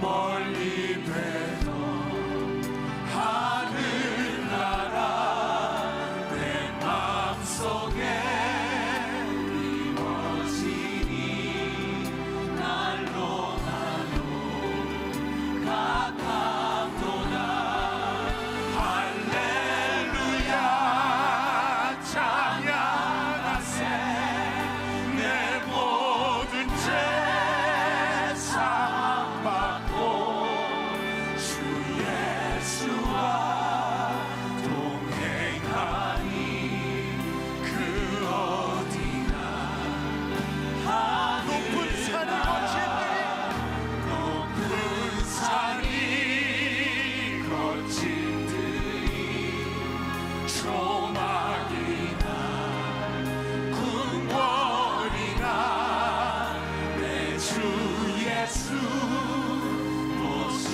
멀리 되던 하늘나라 내 맘속에 이루어지니 날로 가깝도다. 할렐루야 찬양하세. 내 모든 죄 사함받고 주 예수와 동행하니 그 어디나 높은 산을 거친 들이 조막이나 궁궐이나 내 주 예수 오신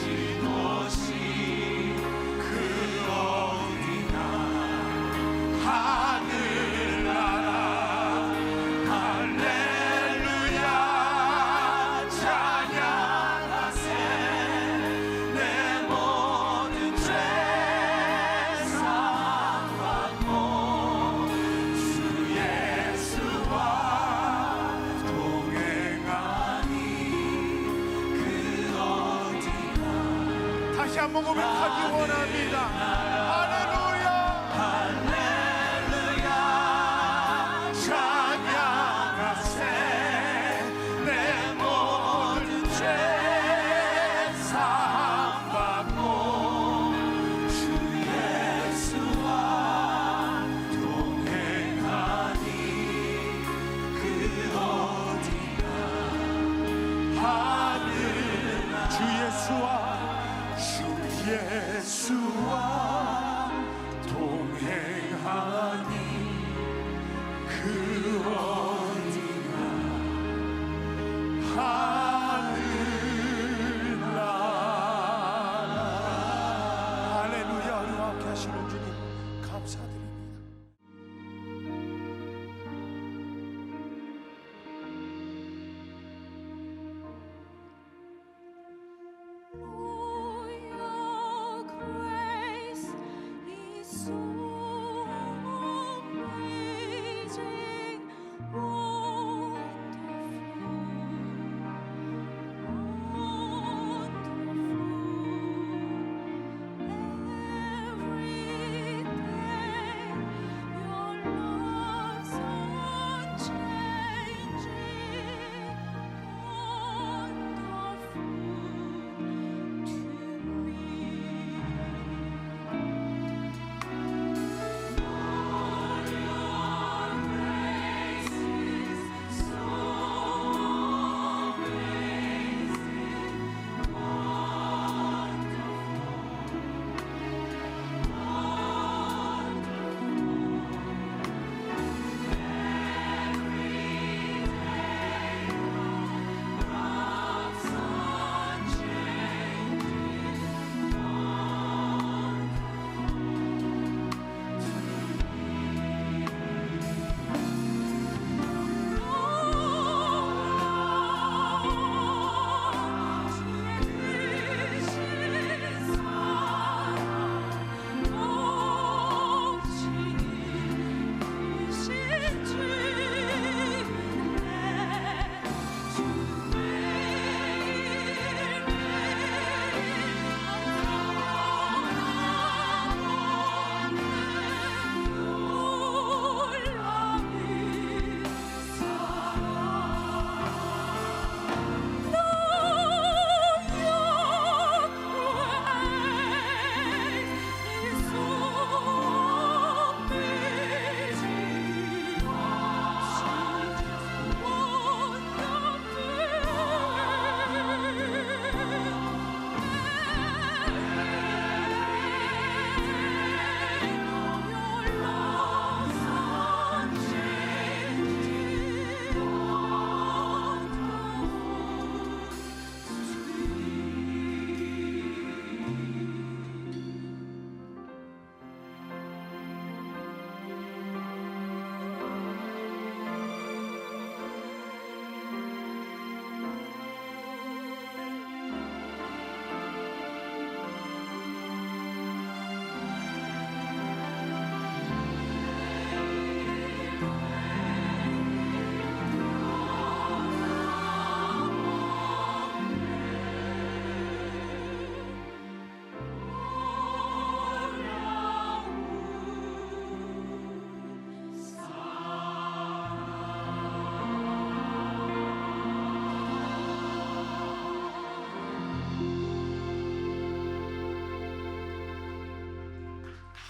그 어디나 하늘나라. 할렐루야 찬양하세. 내 모든 죄 사함받고 주 예수와 동행하니 그 어디나. 다시 한번 고백하기 원합니다. 할렐루야 할렐루야 찬양하세. 내 모든 죄 사함받고 주 예수와 동행하니 그 어디나 하늘나. 주 예수와 동행하니 그 어디나 하늘나라. 할렐루야. 우리와 함께 하시는 주님 감사드립니다. Wonderful.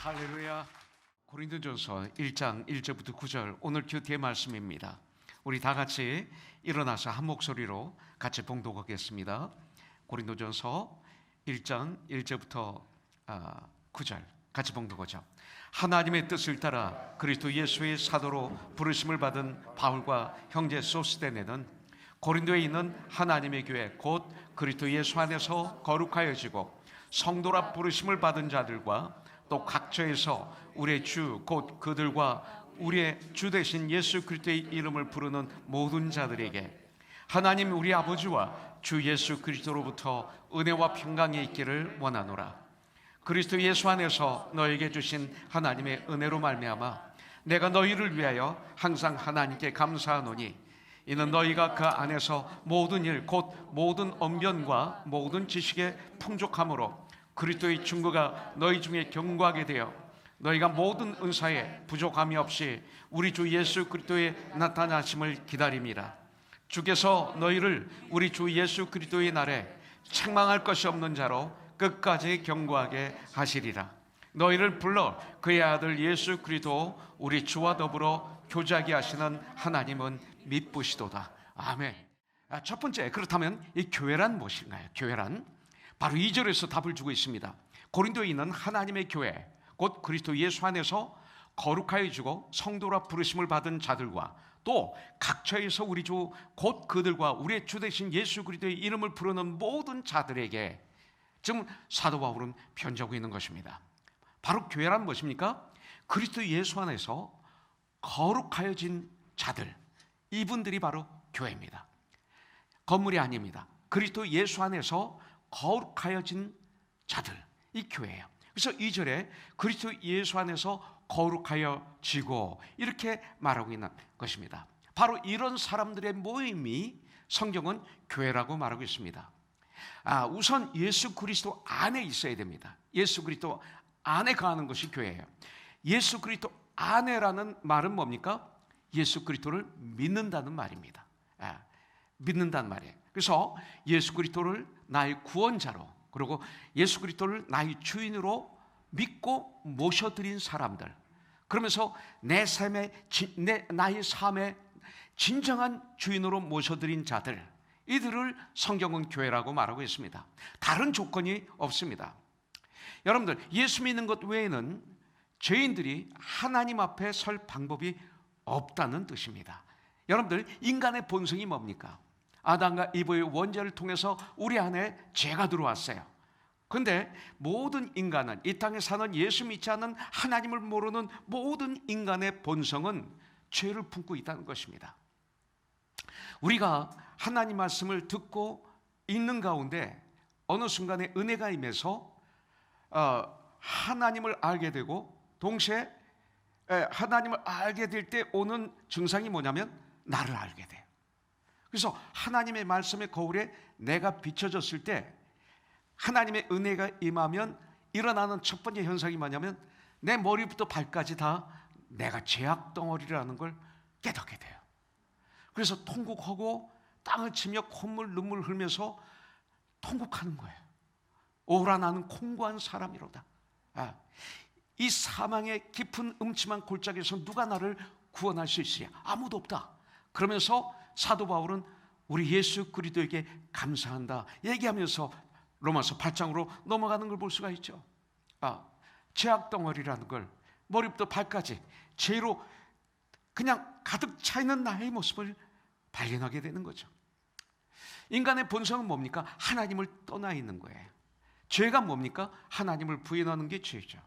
할렐루야. 고린도전서 1장 1절부터 9절 오늘 큐티의 말씀입니다. 우리 다 같이 일어나서 한 목소리로 같이 봉독하겠습니다. 고린도전서 1장 1절부터 9절 같이 봉독하죠. 하나님의 뜻을 따라 그리스도 예수의 사도로 부르심을 받은 바울과 형제 소스데네는 고린도에 있는 하나님의 교회 곧 그리스도 예수 안에서 거룩하여지고 성도라 부르심을 받은 자들과 또 각처에서 우리의 주 곧 그들과 우리의 주 되신 예수 그리스도의 이름을 부르는 모든 자들에게 하나님 우리 아버지와 주 예수 그리스도로부터 은혜와 평강이 있기를 원하노라. 그리스도 예수 안에서 너에게 주신 하나님의 은혜로 말미암아 내가 너희를 위하여 항상 하나님께 감사하노니 이는 너희가 그 안에서 모든 일 곧 모든 언변과 모든 지식의 풍족함으로 그리스도의 증거가 너희 중에 견고하게 되어 너희가 모든 은사에 부족함이 없이 우리 주 예수 그리스도의 나타나심을 기다림이라. 주께서 너희를 우리 주 예수 그리스도의 날에 책망할 것이 없는 자로 끝까지 견고하게 하시리라. 너희를 불러 그의 아들 예수 그리스도 우리 주와 더불어 교제하게 하시는 하나님은 미쁘시도다. 아멘. 첫 번째, 그렇다면 이 교회란 무엇인가요? 교회란 바로 2절에서 답을 주고 있습니다. 고린도에 있는 하나님의 교회 곧 그리스도 예수 안에서 거룩하여지고 성도라 부르심을 받은 자들과 또 각처에서 우리 주 곧 그들과 우리의 주 되신 예수 그리스도의 이름을 부르는 모든 자들에게 지금 사도 바울은 편지하고 있는 것입니다. 바로 교회란 무엇입니까? 그리스도 예수 안에서 거룩하여진 자들, 이분들이 바로 교회입니다. 건물이 아닙니다. 그리스도 예수 안에서 거룩하여진 자들, 이 교회예요. 그래서 2절에 그리스도 예수 안에서 거룩하여지고 이렇게 말하고 있는 것입니다. 바로 이런 사람들의 모임이 성경은 교회라고 말하고 있습니다. 우선 예수 그리스도 안에 있어야 됩니다. 예수 그리스도 안에 거하는 것이 교회예요. 예수 그리스도 안에라는 말은 뭡니까? 예수 그리스도를 믿는다는 말입니다. 믿는다는 말이에요. 그래서 예수 그리스도를 나의 구원자로 그리고 예수 그리스도를 나의 주인으로 믿고 모셔드린 사람들, 그러면서 나의 삶의 진정한 주인으로 모셔드린 자들, 이들을 성경은 교회라고 말하고 있습니다. 다른 조건이 없습니다. 여러분들, 예수 믿는 것 외에는 죄인들이 하나님 앞에 설 방법이 없다는 뜻입니다. 여러분들, 인간의 본성이 뭡니까? 아담과 이브의 원죄를 통해서 우리 안에 죄가 들어왔어요. 그런데 모든 인간은, 이 땅에 사는 예수 믿지 않는 하나님을 모르는 모든 인간의 본성은 죄를 품고 있다는 것입니다. 우리가 하나님 말씀을 듣고 있는 가운데 어느 순간에 은혜가 임해서 하나님을 알게 되고, 동시에 하나님을 알게 될 때 오는 증상이 뭐냐면 나를 알게 돼요. 그래서 하나님의 말씀의 거울에 내가 비춰졌을 때 하나님의 은혜가 임하면 일어나는 첫 번째 현상이 뭐냐면 내 머리부터 발까지 다 내가 죄악 덩어리라는 걸 깨닫게 돼요. 그래서 통곡하고 땅을 치며 콧물 눈물 흘면서 통곡하는 거예요. 오라 나는 콩고한 사람이로다. 이 사망의 깊은 음침한 골짜기에서 누가 나를 구원할 수 있으랴? 아무도 없다. 그러면서 사도 바울은 우리 예수 그리스도에게 감사한다 얘기하면서 로마서 8장으로 넘어가는 걸 볼 수가 있죠. 죄악 덩어리라는 걸 머리부터 발까지 죄로 그냥 가득 차 있는 나의 모습을 발견하게 되는 거죠. 인간의 본성은 뭡니까? 하나님을 떠나 있는 거예요. 죄가 뭡니까? 하나님을 부인하는 게 죄죠.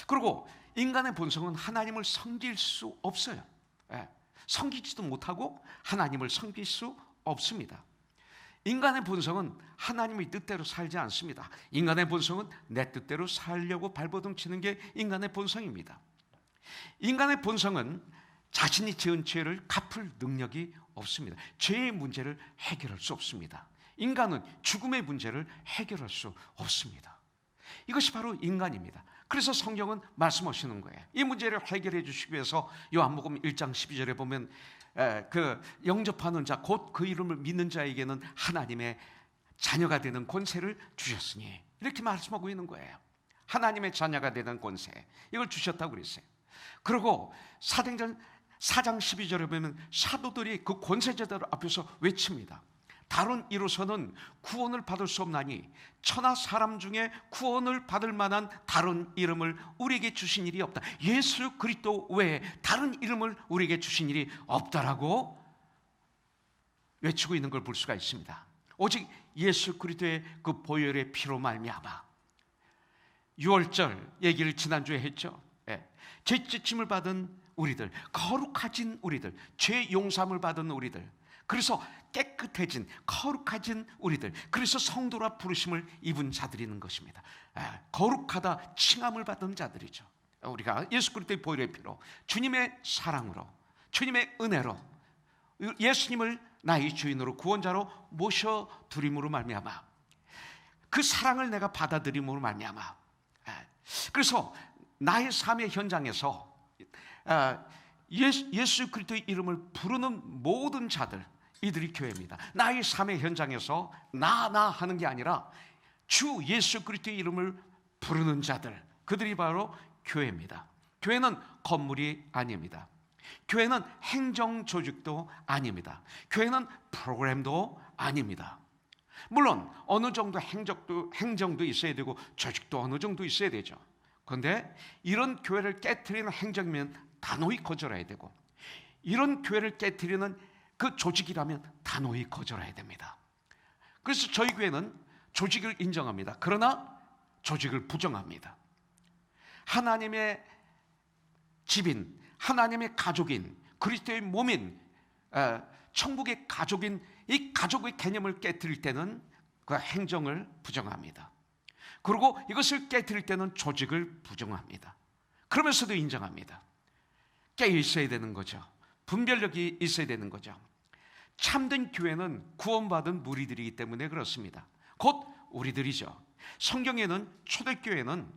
그리고 인간의 본성은 하나님을 섬길 수 없어요. 섬기지도 못하고 하나님을 섬길 수 없습니다. 인간의 본성은 하나님의 뜻대로 살지 않습니다. 인간의 본성은 내 뜻대로 살려고 발버둥 치는 게 인간의 본성입니다. 인간의 본성은 자신이 지은 죄를 갚을 능력이 없습니다. 죄의 문제를 해결할 수 없습니다. 인간은 죽음의 문제를 해결할 수 없습니다. 이것이 바로 인간입니다. 그래서 성경은 말씀하시는 거예요. 이 문제를 해결해 주시기 위해서 요한복음 1장 12절에 보면 그 영접하는 자 곧 그 이름을 믿는 자에게는 하나님의 자녀가 되는 권세를 주셨으니 이렇게 말씀하고 있는 거예요. 하나님의 자녀가 되는 권세, 이걸 주셨다고 그랬어요. 그리고 사도행전 4장 12절에 보면 사도들이 그 권세자들 앞에서 외칩니다. 다른 이로서는 구원을 받을 수 없나니 천하 사람 중에 구원을 받을 만한 다른 이름을 우리에게 주신 일이 없다. 예수 그리스도 외에 다른 이름을 우리에게 주신 일이 없다라고 외치고 있는 걸 볼 수가 있습니다. 오직 예수 그리스도의 그 보혈의 피로 말미암아. 6월절 얘기를 지난주에 했죠. 죄짓힘을 받은 우리들, 거룩해진 우리들, 죄 용서함을 받은 우리들, 그래서 깨끗해진 거룩해진 우리들, 그래서 성도라 부르심을 입은 자들이 있는 것입니다. 거룩하다 칭함을 받은 자들이죠. 우리가 예수 그리스도의 보혈의 피로, 주님의 사랑으로, 주님의 은혜로 예수님을 나의 주인으로 구원자로 모셔드림으로 말미암아, 그 사랑을 내가 받아들임으로 말미암아, 그래서 나의 삶의 현장에서 예수 그리스도의 이름을 부르는 모든 자들, 이들이 교회입니다. 나의 삶의 현장에서 나 하는 게 아니라 주 예수 그리스도의 이름을 부르는 자들, 그들이 바로 교회입니다. 교회는 건물이 아닙니다. 교회는 행정 조직도 아닙니다. 교회는 프로그램도 아닙니다. 물론 어느 정도 행정도 있어야 되고 조직도 어느 정도 있어야 되죠. 그런데 이런 교회를 깨트리는 행정이면 단호히 거절해야 되고, 이런 교회를 깨트리는 그 조직이라면 단호히 거절해야 됩니다. 그래서 저희 교회는 조직을 인정합니다. 그러나 조직을 부정합니다. 하나님의 집인, 하나님의 가족인, 그리스도의 몸인, 천국의 가족인 이 가족의 개념을 깨트릴 때는 그 행정을 부정합니다. 그리고 이것을 깨트릴 때는 조직을 부정합니다. 그러면서도 인정합니다. 깨어 있어야 되는 거죠. 분별력이 있어야 되는 거죠. 참된 교회는 구원받은 무리들이기 때문에 그렇습니다. 곧 우리들이죠. 성경에는 초대교회는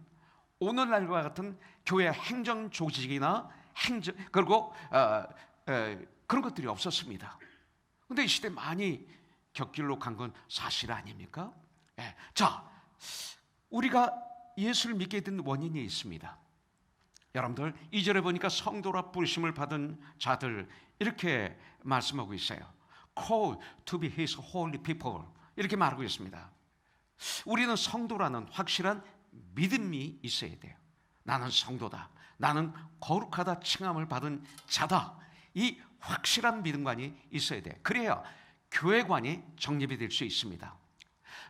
오늘날과 같은 교회 행정 조직이나 그리고 그런 것들이 없었습니다. 그런데 이 시대 많이 격길로 간 건 사실 아닙니까? 자, 우리가 예수를 믿게 된 원인이 있습니다. 여러분들 2절에 보니까 성도라 부르심을 받은 자들, 이렇게 말씀하고 있어요. Called to be His holy people, 이렇게 말하고 있습니다. 우리는 성도라는 확실한 믿음이 있어야 돼요. 나는 성도다, 나는 거룩하다 칭함을 받은 자다, 이 확실한 믿음관이 있어야 돼요. 그래야 교회관이 정립이 될 수 있습니다.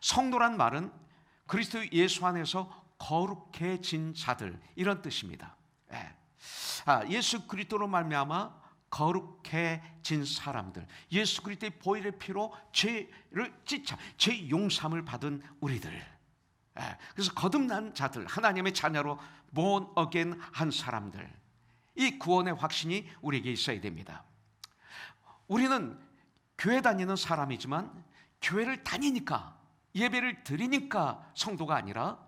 성도란 말은 그리스도 예수 안에서 거룩해진 자들, 이런 뜻입니다. 예수 그리스도로 말미암아 거룩해진 사람들, 예수 그리스도의 보혈의 피로 죄를 찢자 죄 용서함을 받은 우리들, 그래서 거듭난 자들, 하나님의 자녀로 born again 한 사람들, 이 구원의 확신이 우리에게 있어야 됩니다. 우리는 교회 다니는 사람이지만 교회를 다니니까, 예배를 드리니까 성도가 아니라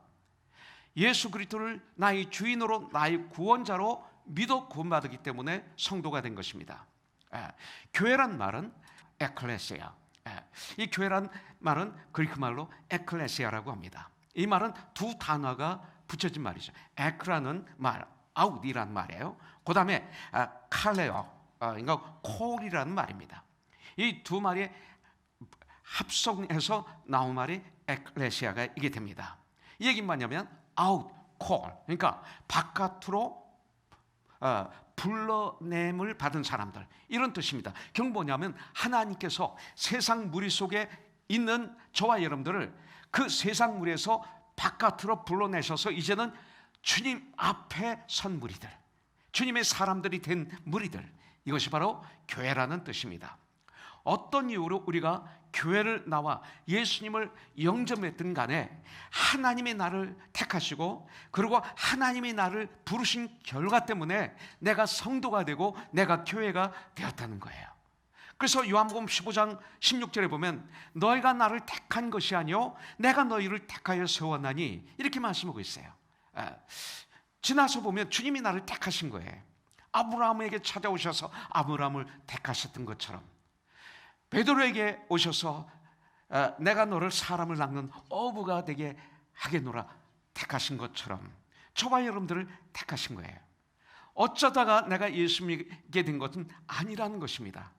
예수 그리스도를 나의 주인으로, 나의 구원자로 믿어 구원받았기 때문에 성도가 된 것입니다. 교회란 말은 에클레시아, 이 교회란 말은 그리크 말로 에클레시아라고 합니다. 이 말은 두 단어가 붙여진 말이죠. 에크라는 말, 아웃이라는 말이에요. 그 다음에 칼레어, 그러니까 콜이라는 말입니다. 이 두 말이 합성해서 나온 말이 에클레시아가 이게 됩니다. 이 얘기는 뭐냐면 아웃, 콜, 그러니까 바깥으로 불러냄을 받은 사람들, 이런 뜻입니다. 결국 뭐냐면 하나님께서 세상 무리 속에 있는 저와 여러분들을 그 세상 무리에서 바깥으로 불러내셔서 이제는 주님 앞에 선 무리들, 주님의 사람들이 된 무리들, 이것이 바로 교회라는 뜻입니다. 어떤 이유로 우리가 교회를 나와 예수님을 영접했든 간에 하나님이 나를 택하시고, 그리고 하나님이 나를 부르신 결과 때문에 내가 성도가 되고 내가 교회가 되었다는 거예요. 그래서 요한복음 15장 16절에 보면 너희가 나를 택한 것이 아니요 내가 너희를 택하여 세웠나니, 이렇게 말씀하고 있어요. 지나서 보면 주님이 나를 택하신 거예요. 아브라함에게 찾아오셔서 아브라함을 택하셨던 것처럼 베드로에게 오셔서 내가 너를 사람을 낚는 어부가 되게 하겠노라 택하신 것처럼 저와 여러분들을 택하신 거예요. 어쩌다가 내가 예수 믿게 된 것은 아니라는 것입니다.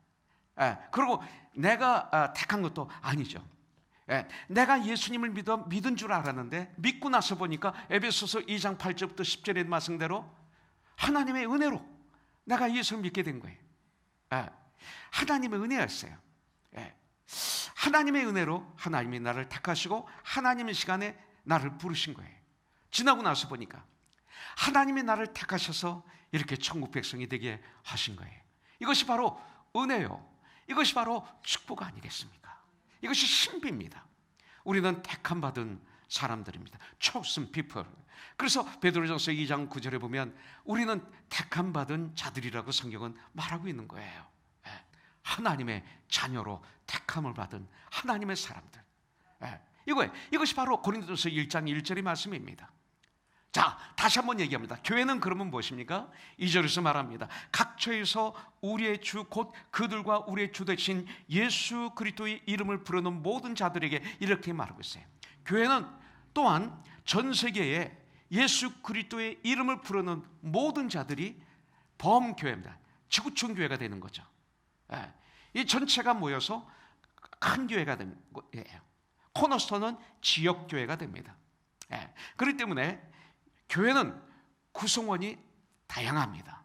그리고 내가 택한 것도 아니죠. 내가 예수님을 믿은 줄 알았는데 믿고 나서 보니까 에베소서 2장 8절부터 10절의 말씀대로 하나님의 은혜로 내가 예수를 믿게 된 거예요. 하나님의 은혜였어요. 하나님의 은혜로 하나님이 나를 택하시고 하나님의 시간에 나를 부르신 거예요. 지나고 나서 보니까 하나님이 나를 택하셔서 이렇게 천국 백성이 되게 하신 거예요. 이것이 바로 은혜요. 이것이 바로 축복 아니겠습니까? 이것이 신비입니다. 우리는 택함 받은 사람들입니다. Chosen people. 그래서 베드로전서 2장 9절에 보면 우리는 택함 받은 자들이라고 성경은 말하고 있는 거예요. 하나님의 자녀로 택함을 받은 하나님의 사람들. 이것이 바로 고린도전서 1장 1절의 말씀입니다. 자, 다시 한번 얘기합니다. 교회는 그러면 무엇입니까? 2절에서 말합니다. 각처에서 우리의 주 곧 그들과 우리의 주 되신 예수 그리스도의 이름을 부르는 모든 자들에게 이렇게 말하고 있어요. 교회는 또한 전 세계에 예수 그리스도의 이름을 부르는 모든 자들이 범교회입니다. 지구촌 교회가 되는 거죠. 이 전체가 모여서 큰 교회가 되는 거예요. 코너스톤은 지역 교회가 됩니다. 그렇기 때문에 교회는 구성원이 다양합니다.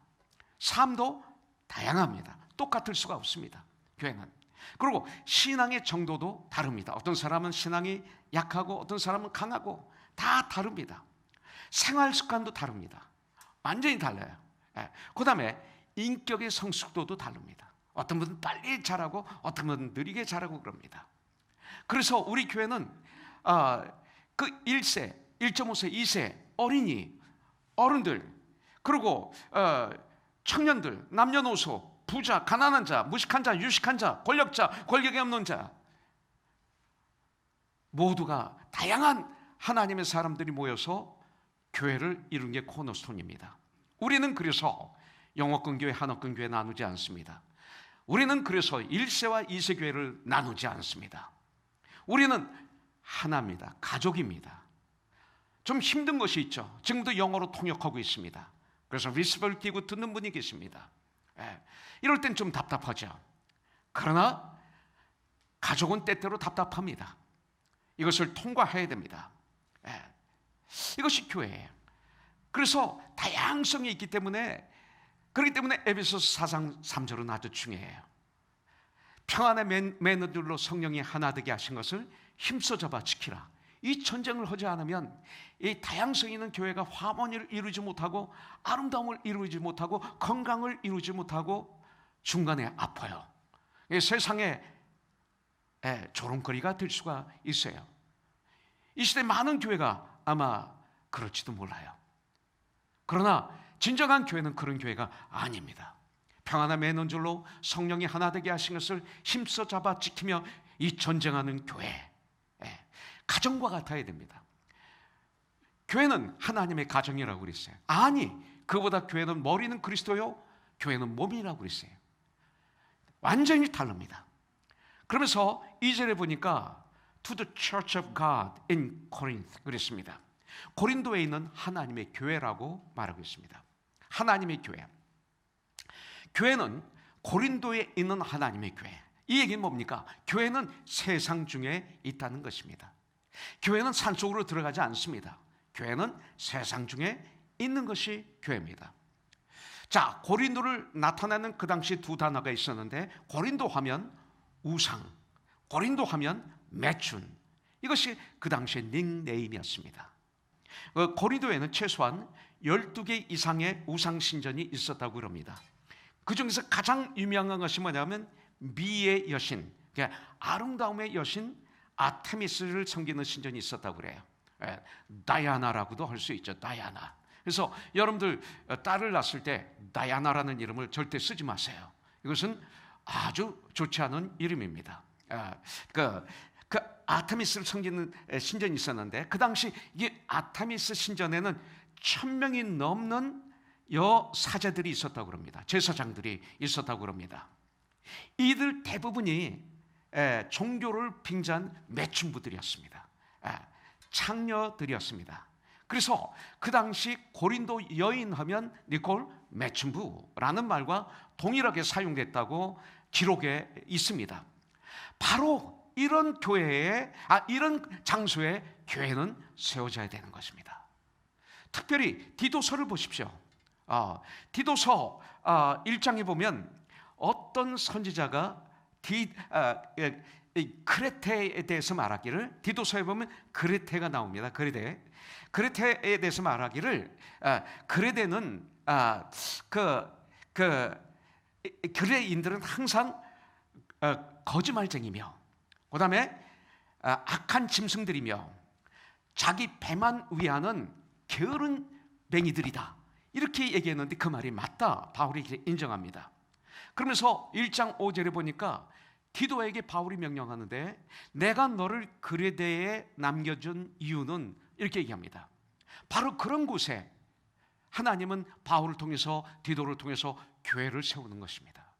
삶도 다양합니다. 똑같을 수가 없습니다. 교회는. 그리고 신앙의 정도도 다릅니다. 어떤 사람은 신앙이 약하고 어떤 사람은 강하고 다 다릅니다. 생활 습관도 다릅니다. 완전히 달라요. 그 다음에 인격의 성숙도도 다릅니다. 어떤 분은 빨리 자라고 어떤 분은 느리게 자라고 그럽니다. 그래서 우리 교회는 그 1세, 1.5세, 2세 어린이, 어른들, 그리고 청년들, 남녀노소, 부자, 가난한 자, 무식한 자, 유식한 자, 권력자, 권력이 없는 자 모두가 다양한 하나님의 사람들이 모여서 교회를 이룬 게 코너스톤입니다. 우리는 그래서 영어권 교회, 한어권 교회 나누지 않습니다. 우리는 그래서 1세와 2세 교회를 나누지 않습니다. 우리는 하나입니다. 가족입니다. 좀 힘든 것이 있죠. 지금도 영어로 통역하고 있습니다. 그래서 리스벌 끼고 듣는 분이 계십니다. 이럴 땐 좀 답답하죠. 그러나 가족은 때때로 답답합니다. 이것을 통과해야 됩니다. 이것이 교회예요. 그래서 다양성이 있기 때문에, 그렇기 때문에 에베소서 4장 3절은 아주 중요해요. 평안의 매너들로 성령이 하나 되게 하신 것을 힘써 잡아 지키라. 이 전쟁을 하지 않으면 이 다양성 있는 교회가 화목을 이루지 못하고 아름다움을 이루지 못하고 건강을 이루지 못하고 중간에 아파요. 세상에 조롱거리가 될 수가 있어요. 이 시대 많은 교회가 아마 그럴지도 몰라요. 그러나 진정한 교회는 그런 교회가 아닙니다. 평안의 매너줄로 성령이 하나 되게 하신 것을 힘써 잡아 지키며 이 전쟁하는 교회, 가정과 같아야 됩니다. 교회는 하나님의 가정이라고 그랬어요. 아니, 그보다 교회는 머리는 그리스도요, 교회는 몸이라고 그랬어요. 완전히 다릅니다. 그러면서 2절에 보니까 To the church of God in Corinth 그랬습니다. 고린도에 있는 하나님의 교회라고 말하고 있습니다. 하나님의 교회. 교회는 고린도에 있는 하나님의 교회. 이 얘기는 뭡니까? 교회는 세상 중에 있다는 것입니다. 교회는 산속으로 들어가지 않습니다. 교회는 세상 중에 있는 것이 교회입니다. 자, 고린도를 나타내는 그 당시 두 단어가 있었는데, 고린도 하면 우상, 고린도 하면 매춘, 이것이 그 당시의 닉네임이었습니다. 고린도에는 최소한 12개 이상의 우상신전이 있었다고 그럽니다. 그 중에서 가장 유명한 것이 뭐냐면 미의 여신, 그러니까 아름다움의 여신 아테미스를 섬기는 신전이 있었다고 그래요. 다이아나라고도 할 수 있죠. 다이아나. 그래서 여러분들 딸을 낳았을 때 다이아나라는 이름을 절대 쓰지 마세요. 이것은 아주 좋지 않은 이름입니다. 그 아테미스를 섬기는 신전이 있었는데, 그 당시 이 아테미스 신전에는 1000명이 넘는 여사제들이 있었다고 합니다. 제사장들이 있었다고 합니다. 이들 대부분이 종교를 빙자한 매춘부들이었습니다. 창녀들이었습니다. 그래서 그 당시 고린도 여인 하면 니콜 매춘부라는 말과 동일하게 사용됐다고 기록에 있습니다. 바로 이런 교회에, 이런 장소에 교회는 세워져야 되는 것입니다. 특별히 디도서를 보십시오. 디도서 1장에 보면 어떤 선지자가 크레테에 대해서 말하기를, 디도서에 보면 크레테가 나옵니다. 크레테에 대해서 말하기를, 크레테는 그레인들은 항상 거짓말쟁이며, 그 다음에 악한 짐승들이며 자기 배만 위하는 게으른 뱅이들이다, 이렇게 얘기했는데 그 말이 맞다, 바울이 인정합니다. 그러면서 1장 5절에 보니까 디도에게 바울이 명령하는데, 내가 너를 그레데에 남겨준 이유는, 이렇게 얘기합니다. 바로 그런 곳에 하나님은 바울을 통해서, 디도를 통해서 교회를 세우는 것입니다.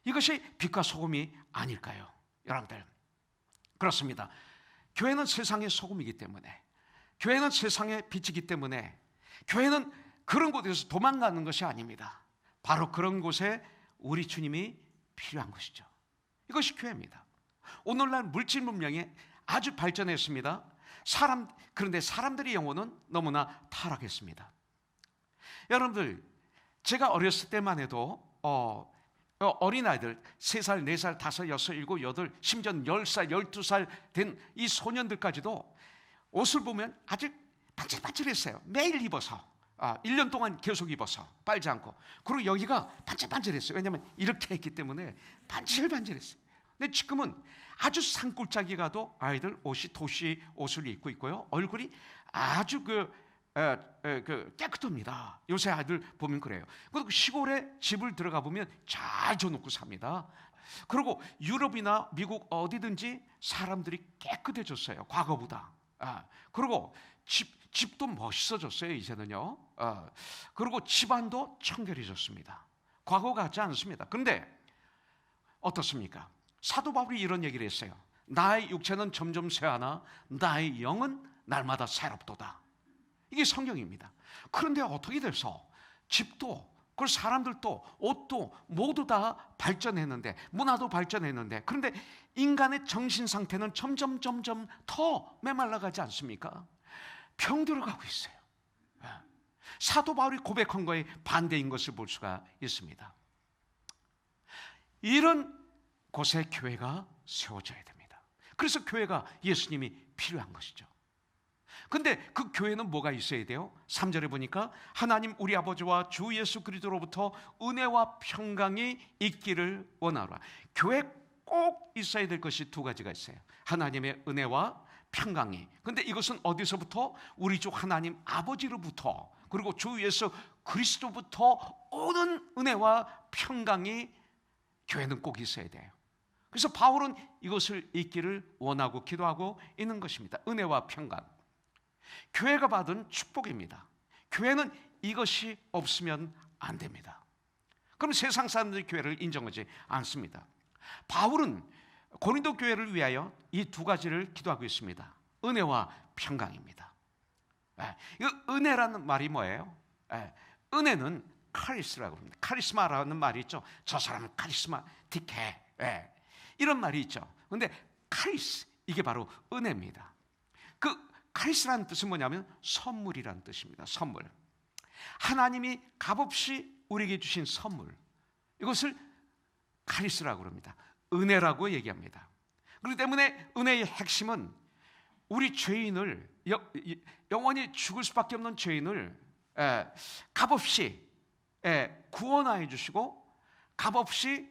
이것이 빛과 소금이 아닐까요, 여러분들? 그렇습니다. 교회는 세상의 소금이기 때문에, 교회는 세상의 빛이기 때문에, 교회는 그런 곳에서 도망가는 것이 아닙니다. 바로 그런 곳에 우리 주님이 필요한 것이죠. 이것이 교회입니다. 오늘날 물질 문명이 아주 발전했습니다. 그런데 사람들의 영혼은 너무나 타락했습니다. 여러분들, 제가 어렸을 때만 해도 어린아이들 3살, 4살, 5, 6, 7, 8, 심지어 10살, 12살 된 이 소년들까지도 옷을 보면 아주 반질반질했어요. 매일 입어서 1년 동안 계속 입어서 빨지 않고. 그리고 여기가 반질반질했어요. 왜냐하면 이렇게 했기 때문에 반질반질했어요. 근데 지금은 아주 산골짜기 가도 아이들 옷이 도시 옷을 입고 있고요, 얼굴이 아주 깨끗합니다. 요새 아이들 보면 그래요. 그리고 시골에 집을 들어가 보면 잘 져놓고 삽니다. 그리고 유럽이나 미국 어디든지 사람들이 깨끗해졌어요, 과거보다. 그리고 집도 멋있어졌어요, 이제는요. 그리고 집안도 청결해졌습니다. 과거 같지 않습니다. 그런데 어떻습니까? 사도 바울이 이런 얘기를 했어요. 나의 육체는 점점 쇠하나 나의 영은 날마다 새롭도다. 이게 성경입니다. 그런데 어떻게 돼서 집도, 그 사람들도, 옷도 모두 다 발전했는데, 문화도 발전했는데, 그런데 인간의 정신 상태는 점점 더 메말라가지 않습니까? 병들어가고 있어요. 사도 바울이 고백한 거에 반대인 것을 볼 수가 있습니다. 이런 곳에 교회가 세워져야 됩니다. 그래서 교회가 예수님이 필요한 것이죠. 근데 그 교회는 뭐가 있어야 돼요? 3절에 보니까 하나님 우리 아버지와 주 예수 그리스도로부터 은혜와 평강이 있기를 원하노라. 교회 꼭 있어야 될 것이 2가지가 있어요. 하나님의 은혜와 평강이. 근데 이것은 어디서부터? 우리 주 하나님 아버지로부터, 그리고 주 예수 그리스도부터 오는 은혜와 평강이 교회는 꼭 있어야 돼요. 그래서 바울은 이것을 있기를 원하고 기도하고 있는 것입니다. 은혜와 평강, 교회가 받은 축복입니다. 교회는 이것이 없으면 안 됩니다. 그럼 세상 사람들이 교회를 인정하지 않습니다. 바울은 고린도 교회를 위하여 이 2가지를 기도하고 있습니다. 은혜와 평강입니다. 이 은혜라는 말이 뭐예요? 은혜는 카리스라고 합니다. 카리스마라는 말이 있죠. 저 사람은 카리스마틱해, 이런 말이 있죠. 근데 카리스, 이게 바로 은혜입니다. 그 카리스라는 뜻은 뭐냐면 선물이라는 뜻입니다. 선물. 하나님이 값없이 우리에게 주신 선물, 이것을 카리스라고 합니다. 은혜라고 얘기합니다. 그렇기 때문에 은혜의 핵심은 우리 죄인을, 영원히 죽을 수밖에 없는 죄인을 값없이 구원하여 주시고 값없이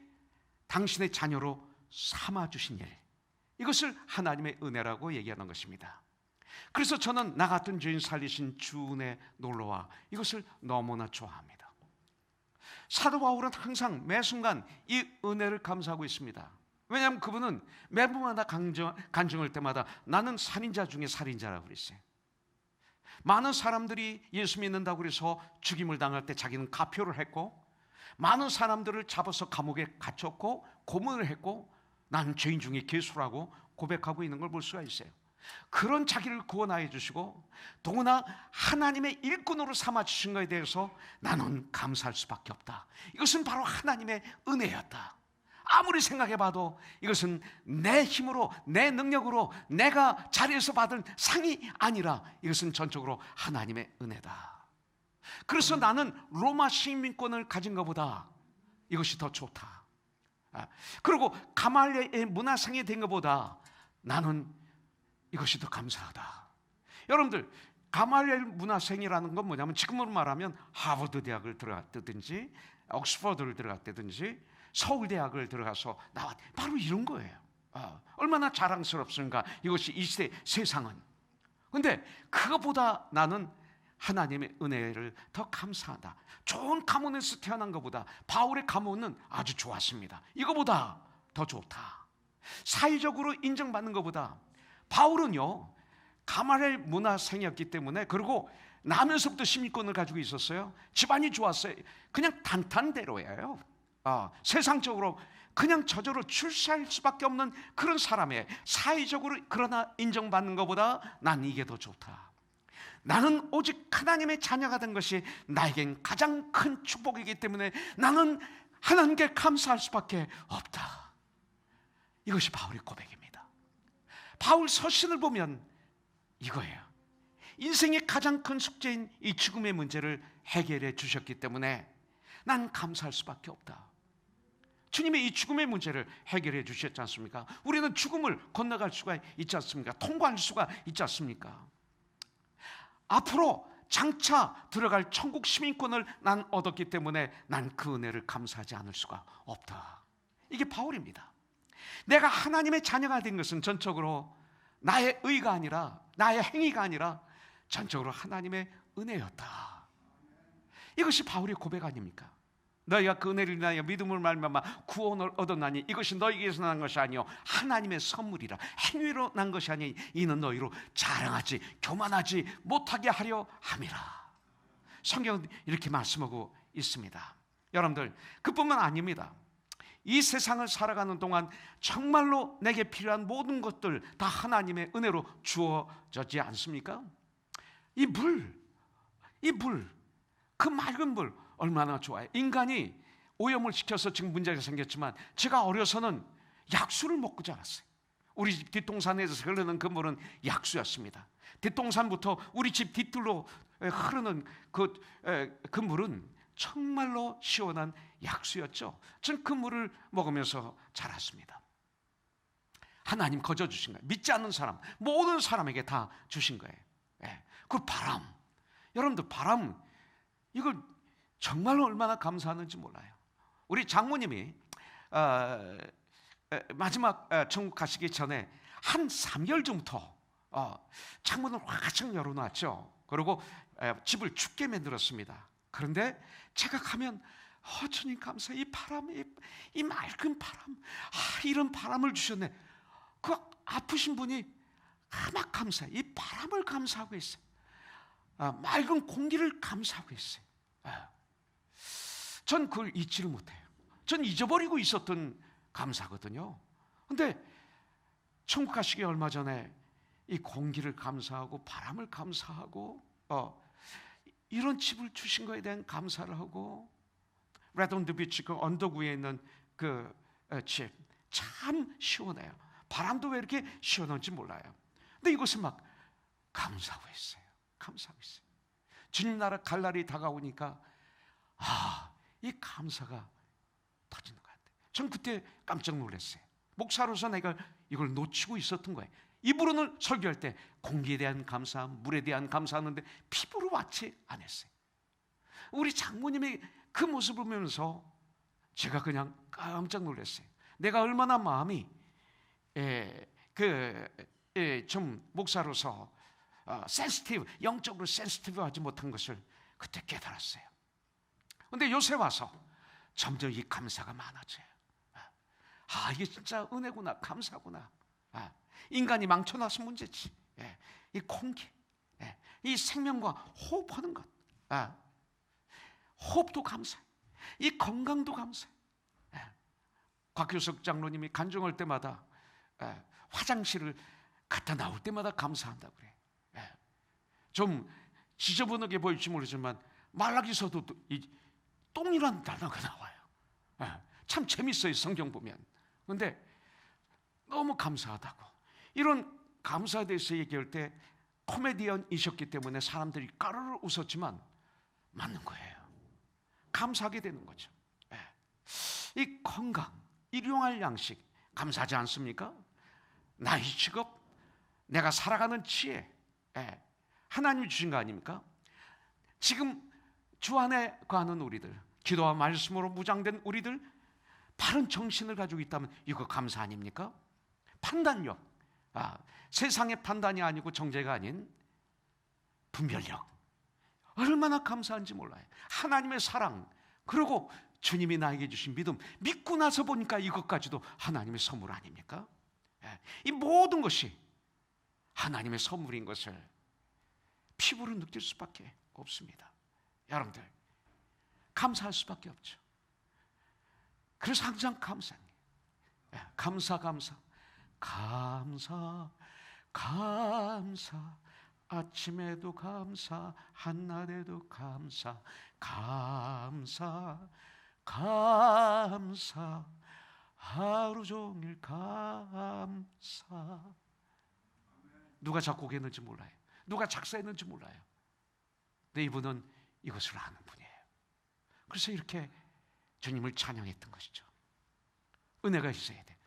당신의 자녀로 삼아주신 일, 이것을 하나님의 은혜라고 얘기하는 것입니다. 그래서 저는 나 같은 죄인 살리신 주 은혜 놀러와, 이것을 너무나 좋아합니다. 사도 바울은 항상 매 순간 이 은혜를 감사하고 있습니다. 왜냐하면 그분은 매번마다 간증할 때마다 나는 살인자 중에 살인자라고 그랬어요. 많은 사람들이 예수 믿는다고 해서 죽임을 당할 때 자기는 가표를 했고, 많은 사람들을 잡아서 감옥에 갇혔고 고문을 했고, 나는 죄인 중에 괴수라고 고백하고 있는 걸 볼 수가 있어요. 그런 자기를 구원하여 주시고 더구나 하나님의 일꾼으로 삼아 주신 것에 대해서 나는 감사할 수밖에 없다. 이것은 바로 하나님의 은혜였다. 아무리 생각해봐도 이것은 내 힘으로, 내 능력으로 내가 자리에서 받은 상이 아니라 이것은 전적으로 하나님의 은혜다. 그래서 나는 로마 시민권을 가진 것보다 이것이 더 좋다. 그리고 가말리엘의 문화상이 된 것보다 나는 이것이 더 감사하다. 여러분들, 가말리엘 문화생이라는 건 뭐냐면 지금으로 말하면 하버드 대학을 들어갔다든지 옥스퍼드를 들어갔다든지 서울대학을 들어가서 나왔, 바로 이런 거예요. 얼마나 자랑스럽습니까? 이것이 이 시대 세상은. 근데 그것보다 나는 하나님의 은혜를 더 감사하다. 좋은 가문에서 태어난 것보다 바울의 가문은 아주 좋았습니다. 이거보다 더 좋다. 사회적으로 인정받는 것보다 바울은요, 가말리엘 문화생이었기 때문에, 그리고 나면서부터 시민권을 가지고 있었어요. 집안이 좋았어요. 그냥 단탄대로예요. 세상적으로 그냥 저절로 출세할 수밖에 없는 그런 사람이에요. 사회적으로 그러나 인정받는 것보다 난 이게 더 좋다. 나는 오직 하나님의 자녀가 된 것이 나에겐 가장 큰 축복이기 때문에 나는 하나님께 감사할 수밖에 없다. 이것이 바울의 고백입니다. 바울 서신을 보면 이거예요. 인생의 가장 큰 숙제인 이 죽음의 문제를 해결해 주셨기 때문에 난 감사할 수밖에 없다. 주님의 이 죽음의 문제를 해결해 주셨지 않습니까? 우리는 죽음을 건너갈 수가 있지 않습니까? 통과할 수가 있지 않습니까? 앞으로 장차 들어갈 천국 시민권을 난 얻었기 때문에 난 그 은혜를 감사하지 않을 수가 없다. 이게 바울입니다. 내가 하나님의 자녀가 된 것은 전적으로 나의 의가 아니라, 나의 행위가 아니라 전적으로 하나님의 은혜였다. 이것이 바울의 고백 아닙니까? 너희가 그 은혜를 인하여 믿음을 말미암아 구원을 얻었나니 이것이 너희에게서 난 것이 아니요 하나님의 선물이라. 행위로 난 것이 아니 이는 너희로 자랑하지 교만하지 못하게 하려 함이라. 성경은 이렇게 말씀하고 있습니다. 여러분들, 그뿐만 아닙니다. 이 세상을 살아가는 동안 정말로 내게 필요한 모든 것들 다 하나님의 은혜로 주어지지 않습니까? 이 물, 그 맑은 물 얼마나 좋아요. 인간이 오염을 시켜서 지금 문제가 생겼지만 제가 어려서는 약수를 먹고 자랐어요. 우리 집 뒷동산에서 흐르는 그 물은 약수였습니다. 뒷동산부터 우리 집 뒤뜰로 흐르는 그 물은 정말로 시원한 약수였죠. 전 그 물을 먹으면서 자랐습니다. 하나님 거저 주신 거예요. 믿지 않는 사람, 모든 사람에게 다 주신 거예요. 그 바람, 여러분들 바람, 이걸 정말로 얼마나 감사하는지 몰라요. 우리 장모님이 마지막 천국 가시기 전에 한 3개월 전부터 창문을 활짝 열어놨죠. 그리고 집을 춥게 만들었습니다. 그런데 제가 가면 주님 감사, 이 바람, 이 맑은 바람, 이런 바람을 주셨네. 그 아프신 분이 막 감사해. 이 바람을 감사하고 있어요. 맑은 공기를 감사하고 있어요. 전 그걸 잊지를 못해요. 전 잊어버리고 있었던 감사거든요. 근데 천국 가시기 얼마 전에 이 공기를 감사하고 바람을 감사하고 이런 집을 주신 거에 대한 감사를 하고, 레드온드 비치 그 언덕 위에 있는 그 집 참 시원해요. 바람도 왜 이렇게 시원한지 몰라요. 근데 이것을 막 감사하고 있어요. 감사하고 있어요. 주님 나라 갈 날이 다가오니까 이 감사가 터지는 것 같아요. 전 그때 깜짝 놀랐어요. 목사로서 내가 이걸 놓치고 있었던 거예요. 입으로는 설교할 때 공기에 대한 감사, 물에 대한 감사하는데 피부로 와닿지 않았어요. 우리 장모님의 그 모습을 보면서 제가 그냥 깜짝 놀랐어요. 내가 얼마나 마음이 좀 목사로서 센시티브, 영적으로 센시티브하지 못한 것을 그때 깨달았어요. 그런데 요새 와서 점점 이 감사가 많아져요. 이게 진짜 은혜구나, 감사구나. 인간이 망쳐놔서 문제지. 이 공기, 이 생명과 호흡하는 것, 호흡도 감사해. 이 건강도 감사해. 곽효석 장로님이 간증할 때마다 화장실을 갖다 나올 때마다 감사한다 그래. 예. 좀 지저분하게 보일지 모르지만 말라기서도 이 똥이라는 단어가 나와요. 예. 참 재밌어요, 성경 보면. 그런데 너무 감사하다고. 이런 감사에 대해서 얘기할 때 코미디언이셨기 때문에 사람들이 까르르 웃었지만 맞는 거예요. 감사하게 되는 거죠. 예. 이 건강, 일용할 양식 감사하지 않습니까? 나의 직업, 내가 살아가는 지혜, 예. 하나님이 주신 거 아닙니까? 지금 주 안에 거하는 우리들, 기도와 말씀으로 무장된 우리들, 바른 정신을 가지고 있다면 이거 감사 아닙니까? 판단력, 세상의 판단이 아니고 정죄가 아닌 분별력, 얼마나 감사한지 몰라요. 하나님의 사랑, 그리고 주님이 나에게 주신 믿음, 믿고 나서 보니까 이것까지도 하나님의 선물 아닙니까? 이 모든 것이 하나님의 선물인 것을 피부로 느낄 수밖에 없습니다. 여러분들 감사할 수밖에 없죠. 그래서 항상 감사해요. 감사 아침에도 감사, 한낮에도 감사, 하루 종일 감사. 누가 작곡했는지 몰라요. 누가 작사했는지 몰라요. 근데 이분은 이것을 아는 분이에요. 그래서 이렇게 주님을 찬양했던 것이죠. 은혜가 있어야 돼.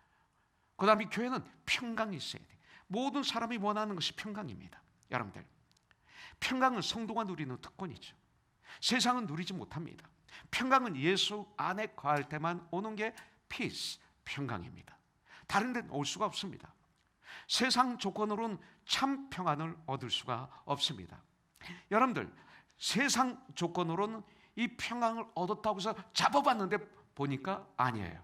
그 다음에 교회는 평강이 있어야 돼. 모든 사람이 원하는 것이 평강입니다. 여러분들, 평강은 성도가 누리는 특권이죠. 세상은 누리지 못합니다. 평강은 예수 안에 거할 때만 오는 게 peace, 평강입니다. 다른 데는 올 수가 없습니다. 세상 조건으로는 참 평안을 얻을 수가 없습니다. 여러분들, 세상 조건으로는 이 평강을 얻었다고 해서 잡아봤는데 보니까 아니에요.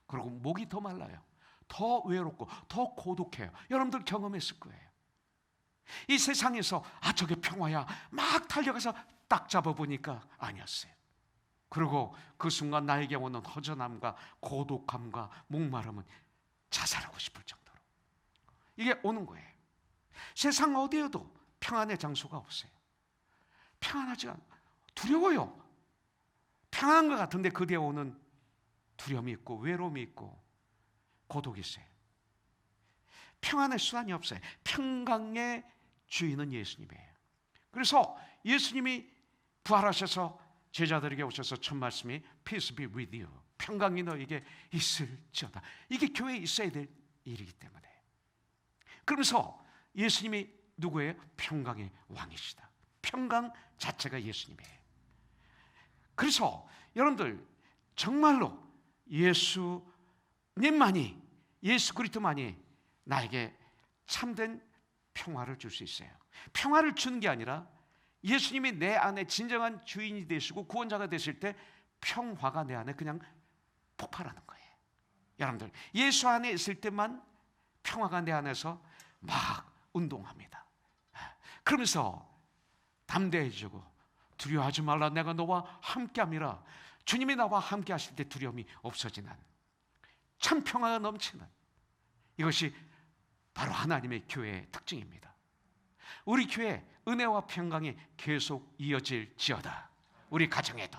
그리고 목이 더 말라요. 더 외롭고 더 고독해요. 여러분들 경험했을 거예요. 이 세상에서 저게 평화야 막 달려가서 딱 잡아보니까 아니었어요. 그리고 그 순간 나에게 오는 허전함과 고독함과 목마름은 자살하고 싶을 정도로 이게 오는 거예요. 세상 어디에도 평안의 장소가 없어요. 평안하지 않아. 두려워요. 평안한 것 같은데 그 뒤에 오는 두려움이 있고 외로움이 있고 고독이 있어요. 평안의 수단이 없어요. 평강의 주인은 예수님이에요. 그래서 예수님이 부활하셔서 제자들에게 오셔서 첫 말씀이 Peace be with you. 평강이 너에게 있을지어다. 이게 교회에 있어야 될 일이기 때문에. 그러면서 예수님이 누구예요? 평강의 왕이시다. 평강 자체가 예수님이에요. 그래서 여러분들 정말로 예수님만이, 예수 그리스도만이 나에게 참된 평화를 줄 수 있어요. 평화를 주는 게 아니라 예수님이 내 안에 진정한 주인이 되시고 구원자가 되실 때 평화가 내 안에 그냥 폭발하는 거예요. 여러분들 예수 안에 있을 때만 평화가 내 안에서 막 운동합니다. 그러면서 담대해지고 두려워하지 말라 내가 너와 함께함이라. 주님이 나와 함께 하실 때 두려움이 없어지는 참 평화가 넘치는 이것이 바로 하나님의 교회의 특징입니다. 우리 교회 은혜와 평강이 계속 이어질지어다. 우리 가정에도.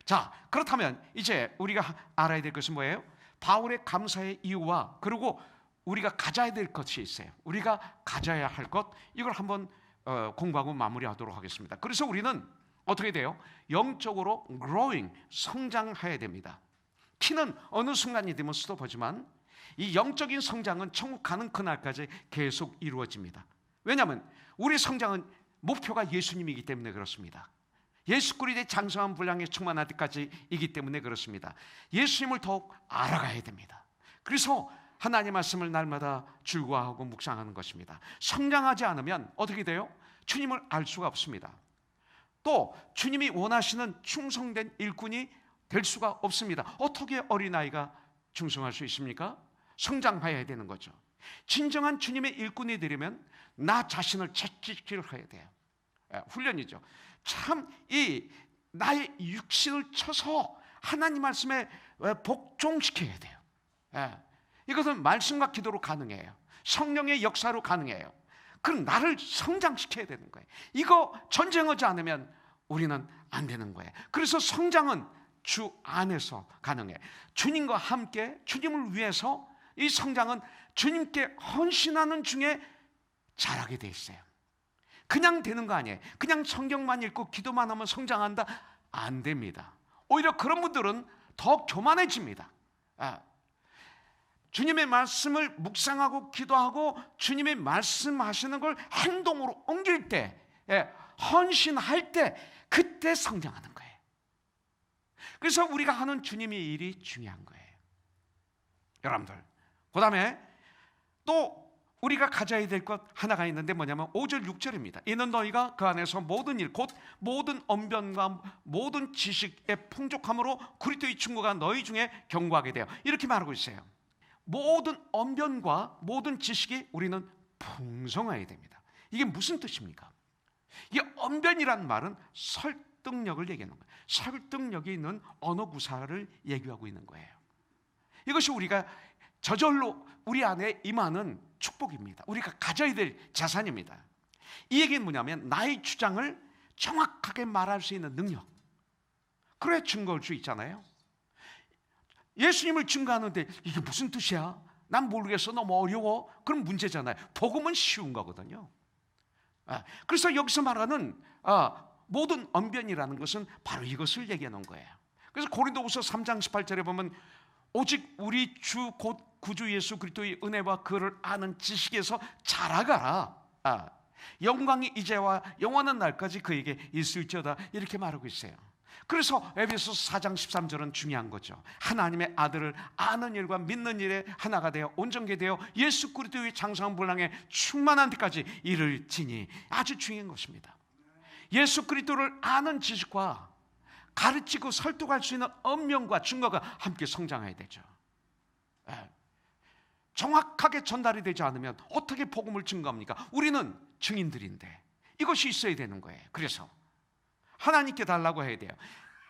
자, 그렇다면 이제 우리가 알아야 될 것은 뭐예요? 바울의 감사의 이유와 그리고 우리가 가져야 될 것이 있어요. 우리가 가져야 할 것, 이걸 한번 공부하고 마무리하도록 하겠습니다. 그래서 우리는 어떻게 돼요? 영적으로 growing, 성장해야 됩니다. 키는 어느 순간이 되면 스톱하지만 이 영적인 성장은 천국 가는 그날까지 계속 이루어집니다. 왜냐하면 우리 성장은 목표가 예수님이기 때문에 그렇습니다. 예수 그리스도의 장성한 분량에 충만할 때까지이기 때문에 그렇습니다. 예수님을 더욱 알아가야 됩니다. 그래서 하나님 말씀을 날마다 즐거워하고 묵상하는 것입니다. 성장하지 않으면 어떻게 돼요? 주님을 알 수가 없습니다. 또 주님이 원하시는 충성된 일꾼이 될 수가 없습니다. 어떻게 어린아이가 충성할 수 있습니까? 성장해야 되는 거죠. 진정한 주님의 일꾼이 되려면 나 자신을 채찍질을 해야 돼요. 훈련이죠. 참 이 나의 육신을 쳐서 하나님 말씀에 복종시켜야 돼요. 이것은 말씀과 기도로 가능해요. 성령의 역사로 가능해요. 그럼 나를 성장시켜야 되는 거예요. 이거 전쟁하지 않으면 우리는 안 되는 거예요. 그래서 성장은 주 안에서 가능해. 주님과 함께 주님을 위해서 이 성장은 주님께 헌신하는 중에 자라게 돼 있어요. 그냥 되는 거 아니에요. 그냥 성경만 읽고 기도만 하면 성장한다? 안 됩니다. 오히려 그런 분들은 더 교만해집니다. 주님의 말씀을 묵상하고 기도하고 주님의 말씀하시는 걸 행동으로 옮길 때, 헌신할 때, 그때 성장하는 거예요. 그래서 우리가 하는 주님의 일이 중요한 거예요. 여러분들, 그 다음에 또 우리가 가져야 될 것 하나가 있는데 뭐냐면 5절 6절입니다. 이는 너희가 그 안에서 모든 일 곧 모든 언변과 모든 지식의 풍족함으로 그리스도의 충고가 너희 중에 견고하게 되어, 이렇게 말하고 있어요. 모든 언변과 모든 지식이 우리는 풍성해야 됩니다. 이게 무슨 뜻입니까? 이 언변이란 말은 설득력을 얘기하는 거예요. 설득력이 있는 언어 구사를 얘기하고 있는 거예요. 이것이 우리가 저절로 우리 안에 임하는 축복입니다. 우리가 가져야 될 자산입니다. 이 얘기는 뭐냐면 나의 주장을 정확하게 말할 수 있는 능력. 그래 증거할 수 있잖아요. 예수님을 증거하는데 이게 무슨 뜻이야? 난 모르겠어. 너무 어려워. 그럼 문제잖아요. 복음은 쉬운 거거든요. 그래서 여기서 말하는 모든 언변이라는 것은 바로 이것을 얘기하는 거예요. 그래서 고린도후서 3장 18절에 보면 오직 우리 주 곧 구주 예수 그리스도의 은혜와 그를 아는 지식에서 자라가라. 영광이 이제와 영원한 날까지 그에게 있을지어다, 이렇게 말하고 있어요. 그래서 에베소서 4장 13절은 중요한 거죠. 하나님의 아들을 아는 일과 믿는 일에 하나가 되어 온전케 되어 예수 그리스도의 장성한 분량에 충만한 데까지 이를지니, 아주 중요한 것입니다. 예수 그리스도를 아는 지식과 가르치고 설득할 수 있는 언명과 증거가 함께 성장해야 되죠. 정확하게 전달이 되지 않으면 어떻게 복음을 증거합니까? 우리는 증인들인데 이것이 있어야 되는 거예요. 그래서 하나님께 달라고 해야 돼요.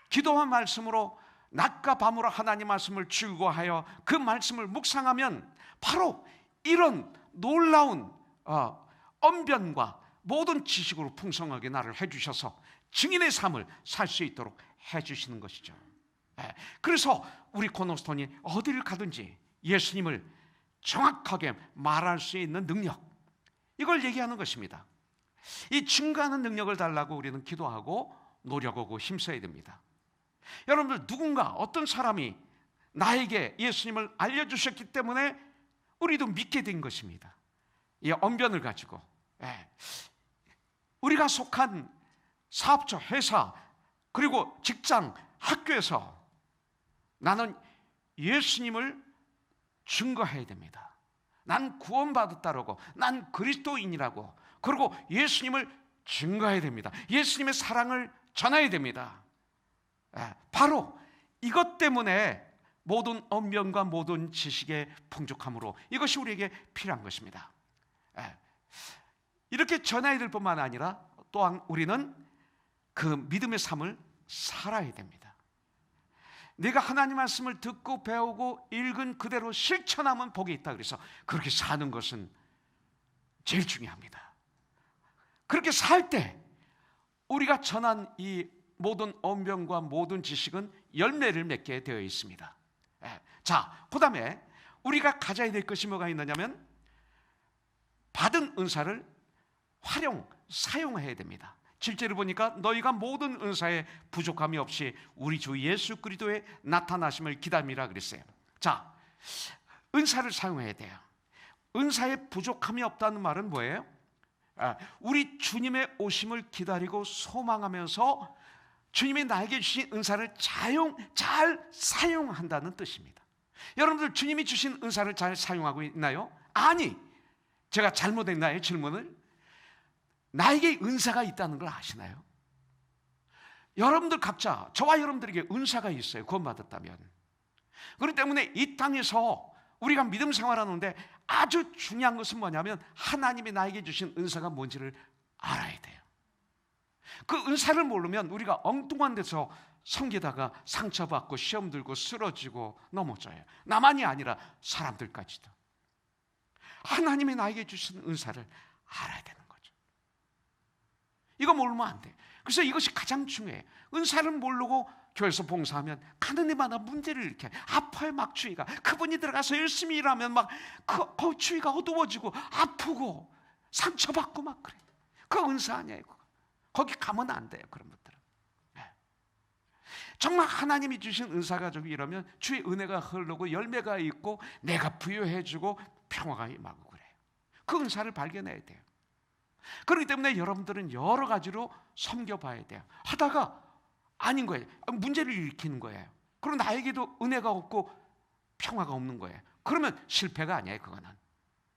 기도와 말씀으로 낮과 밤으로 하나님 말씀을 즐거워하여 그 말씀을 묵상하면 바로 이런 놀라운 언변과 모든 지식으로 풍성하게 나를 해주셔서 증인의 삶을 살 수 있도록 해주시는 것이죠. 그래서 우리 코너스톤이 어디를 가든지 예수님을 정확하게 말할 수 있는 능력, 이걸 얘기하는 것입니다. 이 증거하는 능력을 달라고 우리는 기도하고 노력하고 힘써야 됩니다. 여러분들, 누군가 어떤 사람이 나에게 예수님을 알려주셨기 때문에 우리도 믿게 된 것입니다. 이 언변을 가지고 우리가 속한 사업처, 회사, 그리고 직장, 학교에서 나는 예수님을 증거해야 됩니다. 난 구원받았다라고, 난 그리스도인이라고, 그리고 예수님을 증거해야 됩니다. 예수님의 사랑을 전해야 됩니다. 바로 이것 때문에 모든 언변과 모든 지식의 풍족함으로 이것이 우리에게 필요한 것입니다. 이렇게 전해야 될 뿐만 아니라 또한 우리는 그 믿음의 삶을 살아야 됩니다. 내가 하나님 말씀을 듣고 배우고 읽은 그대로 실천하면 복이 있다. 그래서 그렇게 사는 것은 제일 중요합니다. 그렇게 살 때 우리가 전한 이 모든 언변과 모든 지식은 열매를 맺게 되어 있습니다. 자, 그 다음에 우리가 가져야 될 것이 뭐가 있느냐면 받은 은사를 사용해야 됩니다. 7절을 보니까 너희가 모든 은사에 부족함이 없이 우리 주 예수 그리스도의 나타나심을 기다리라 그랬어요. 자, 은사를 사용해야 돼요. 은사에 부족함이 없다는 말은 뭐예요? 우리 주님의 오심을 기다리고 소망하면서 주님이 나에게 주신 은사를 잘 사용한다는 뜻입니다. 여러분들, 주님이 주신 은사를 잘 사용하고 있나요? 아니, 제가 잘못했나요? 질문을. 나에게 은사가 있다는 걸 아시나요? 여러분들 각자, 저와 여러분들에게 은사가 있어요. 구원받았다면. 그렇기 때문에 이 땅에서 우리가 믿음 생활하는데 아주 중요한 것은 뭐냐면 하나님이 나에게 주신 은사가 뭔지를 알아야 돼요. 그 은사를 모르면 우리가 엉뚱한 데서 섬기다가 상처받고 시험 들고 쓰러지고 넘어져요. 나만이 아니라 사람들까지도. 하나님이 나에게 주신 은사를 알아야 되는 거죠. 이거 모르면 안 돼. 그래서 이것이 가장 중요해요. 은사를 모르고 교회에서 봉사하면 가는 데마다 문제를 일으켜요. 아파요, 막 주위가. 그분이 들어가서 열심히 일하면 막 그 주위가 어두워지고 아프고 상처받고 막 그래요. 그 은사 아니에요. 거기 가면 안 돼요, 그런 분들은. 정말 하나님이 주신 은사 가지고 이러면 주의 은혜가 흐르고 열매가 있고 내가 부여해주고 평화가 임하고 그래요. 그 은사를 발견해야 돼요. 그렇기 때문에 여러분들은 여러 가지로 섬겨봐야 돼요. 하다가 아닌 거예요. 문제를 일으키는 거예요. 그리고 나에게도 은혜가 없고 평화가 없는 거예요. 그러면 실패가 아니에요.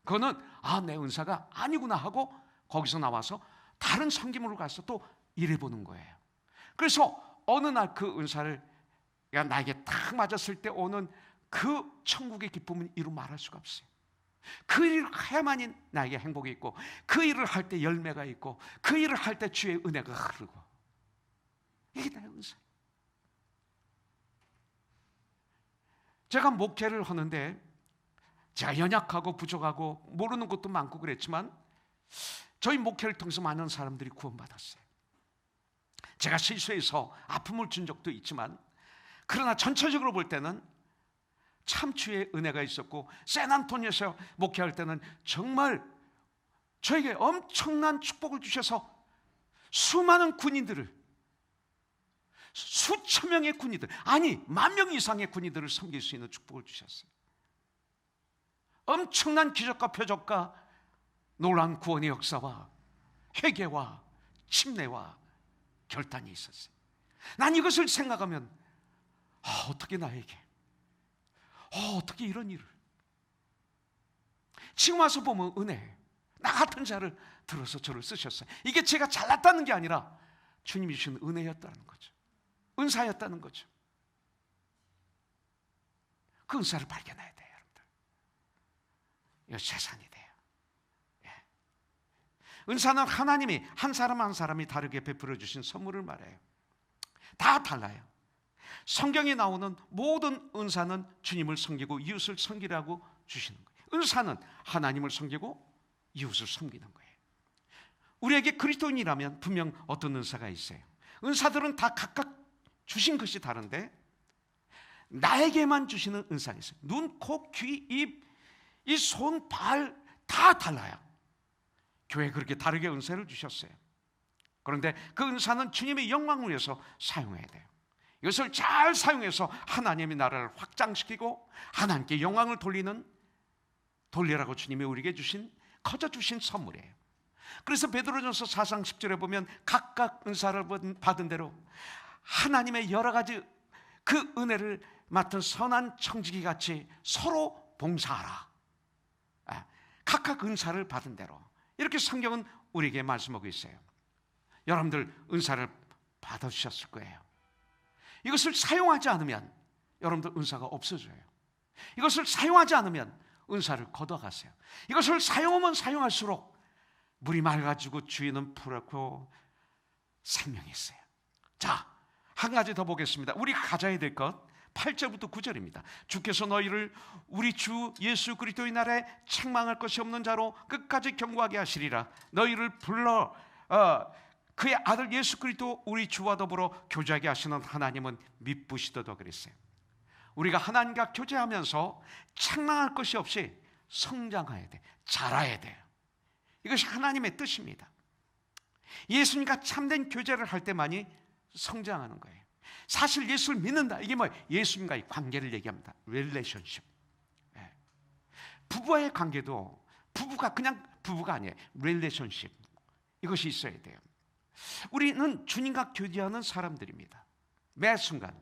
그거는 내 은사가 아니구나 하고 거기서 나와서 다른 섬김으로 가서 또 일해보는 거예요. 그래서 어느 날 그 은사를 나에게 딱 맞았을 때 오는 그 천국의 기쁨은 이루 말할 수가 없어요. 그 일을 해야만이 나에게 행복이 있고, 그 일을 할 때 열매가 있고, 그 일을 할 때 주의 은혜가 흐르고, 이게 나의 은사예요. 제가 목회를 하는데 제가 연약하고 부족하고 모르는 것도 많고 그랬지만 저희 목회를 통해서 많은 사람들이 구원받았어요. 제가 실수해서 아픔을 준 적도 있지만, 그러나 전체적으로 볼 때는 참 주의 은혜가 있었고, 샌안토니오에서 목회할 때는 정말 저에게 엄청난 축복을 주셔서 수많은 군인들을, 수천 명의 군인들, 아니 10,000명 이상의 군인들을 섬길 수 있는 축복을 주셨어요. 엄청난 기적과 표적과 놀라운 구원의 역사와 회개와 침례와 결단이 있었어요. 난 이것을 생각하면 어떻게 나에게, 어떻게 이런 일을. 지금 와서 보면 은혜, 나 같은 자를 들어서 저를 쓰셨어요. 이게 제가 잘났다는 게 아니라 주님이 주신 은혜였다는 거죠. 은사였다는 거죠. 그 은사를 발견해야 돼요, 여러분들. 이거 재산이 돼요. 예. 은사는 하나님이 한 사람 한 사람이 다르게 베풀어 주신 선물을 말해요. 다 달라요. 성경에 나오는 모든 은사는 주님을 섬기고 이웃을 섬기라고 주시는 거예요. 은사는 하나님을 섬기고 이웃을 섬기는 거예요. 우리에게 그리스도인이라면 분명 어떤 은사가 있어요. 은사들은 다 각각 주신 것이 다른데 나에게만 주시는 은사가 있어요. 눈, 코, 귀, 입, 이 손, 발 다 달라요. 교회에 그렇게 다르게 은사를 주셨어요. 그런데 그 은사는 주님의 영광을 위해서 사용해야 돼요. 이것을 잘 사용해서 하나님의 나라를 확장시키고 하나님께 영광을 돌리라고 주님이 우리에게 거저 주신 선물이에요. 그래서 베드로전서 4장 10절에 보면 각각 은사를 받은 대로 하나님의 여러 가지 그 은혜를 맡은 선한 청지기 같이 서로 봉사하라. 각각 은사를 받은 대로, 이렇게 성경은 우리에게 말씀하고 있어요. 여러분들 은사를 받으셨을 거예요. 이것을 사용하지 않으면 여러분들 은사가 없어져요. 이것을 사용하지 않으면 은사를 걷어가세요. 이것을 사용하면 사용할수록 물이 맑아지고 주위는 푸르고 생명이 있어요. 자, 한 가지 더 보겠습니다. 우리 가져야 될 것 8절부터 9절입니다. 주께서 너희를 우리 주 예수 그리스도의 날에 책망할 것이 없는 자로 끝까지 경고하게 하시리라. 너희를 불러 그의 아들 예수 그리스도 우리 주와 더불어 교제하게 하시는 하나님은 미쁘시도다 그랬어요. 우리가 하나님과 교제하면서 책망할 것이 없이 성장해야 돼, 자라야 돼요. 이것이 하나님의 뜻입니다. 예수님과 참된 교제를 할 때만이 성장하는 거예요. 사실 예수를 믿는다, 이게 뭐예요? 예수님과의 관계를 얘기합니다. 릴레이션십. 부부와의 관계도 부부가 그냥 부부가 아니에요. 릴레이션십. 이것이 있어야 돼요. 우리는 주님과 교제하는 사람들입니다. 매 순간.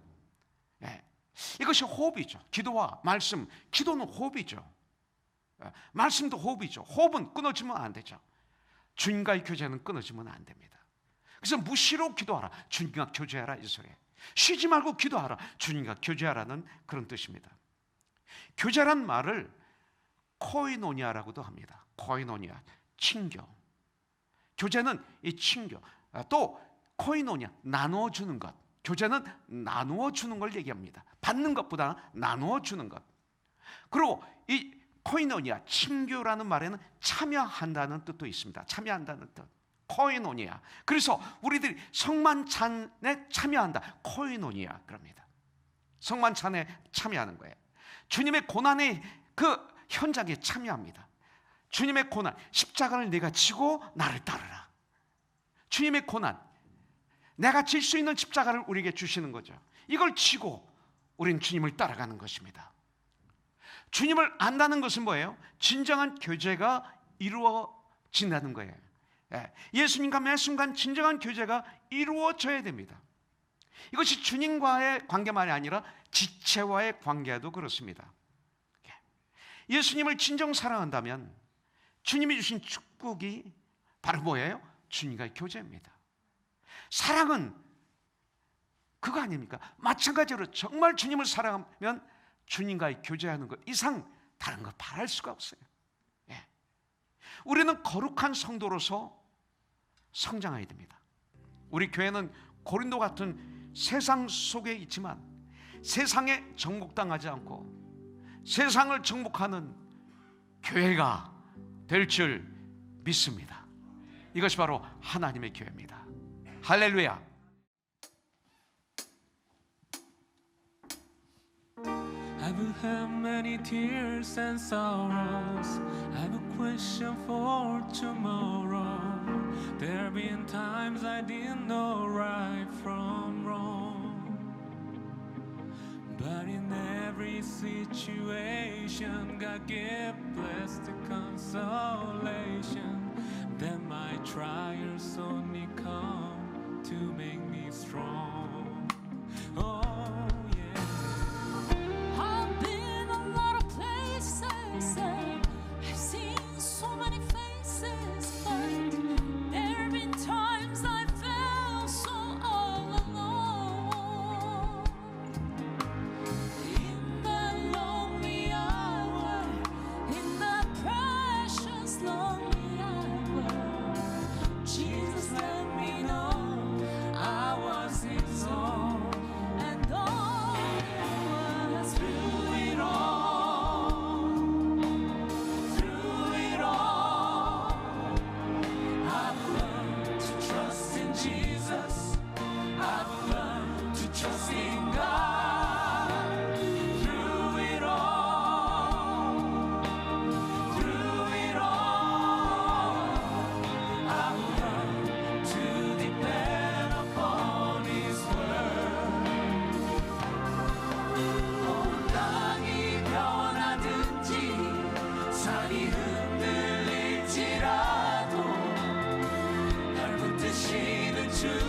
이것이 호흡이죠. 기도와 말씀, 기도는 호흡이죠. 말씀도 호흡이죠. 호흡은 끊어지면 안 되죠. 주님과의 교제는 끊어지면 안 됩니다. 그래서 무시로 기도하라, 주님과 교제하라, 이 소리예요. 쉬지 말고 기도하라, 주님과 교제하라는 그런 뜻입니다. 교제란 말을 코이노니아라고도 합니다. 코이노니아, 친교. 교제는 이 친교. 또 코이노니아, 나누어 주는 것. 교제는 나누어 주는 걸 얘기합니다. 받는 것보다 나누어 주는 것. 그리고 이 코이노니아, 친교라는 말에는 참여한다는 뜻도 있습니다. 참여한다는 뜻. 코이노니아. 그래서 우리들이 성만찬에 참여한다. 코이노니아 그럽니다. 성만찬에 참여하는 거예요. 주님의 고난의 그 현장에 참여합니다. 주님의 고난, 십자가를 내가 지고 나를 따르라. 주님의 고난, 내가 질 수 있는 십자가를 우리에게 주시는 거죠. 이걸 지고 우리는 주님을 따라가는 것입니다. 주님을 안다는 것은 뭐예요? 진정한 교제가 이루어진다는 거예요. 예수님과 매 순간 진정한 교제가 이루어져야 됩니다. 이것이 주님과의 관계만이 아니라 지체와의 관계도 그렇습니다. 예수님을 진정 사랑한다면 주님이 주신 축복이 바로 뭐예요? 주님과의 교제입니다. 사랑은 그거 아닙니까? 마찬가지로 정말 주님을 사랑하면 주님과의 교제하는 것 이상 다른 거 바랄 수가 없어요. 우리는 거룩한 성도로서 성장해야 됩니다. 우리 교회는 고린도 같은 세상 속에 있지만 세상에 정복당하지 않고 세상을 정복하는 교회가 될 줄 믿습니다. 이것이 바로 하나님의 교회입니다. 할렐루야. I've had many tears and sorrows. I've a question for tomorrow. There have been times I didn't know right from wrong. But in every situation, God gave blessed consolation. That my trials only come to make me strong. Oh, I've been a lot of places, I've seen so many faces, but there have been times I felt so all alone. In the lonely hour, in the precious lonely hour, Jesus let me know I was His own. And all was through it all, I've learned to trust in Jesus. I've learned to trust in God. Through it all, I've learned to depend upon His word. 땅이 변하든지 산이 흔들릴지라도 날 붙드시는 주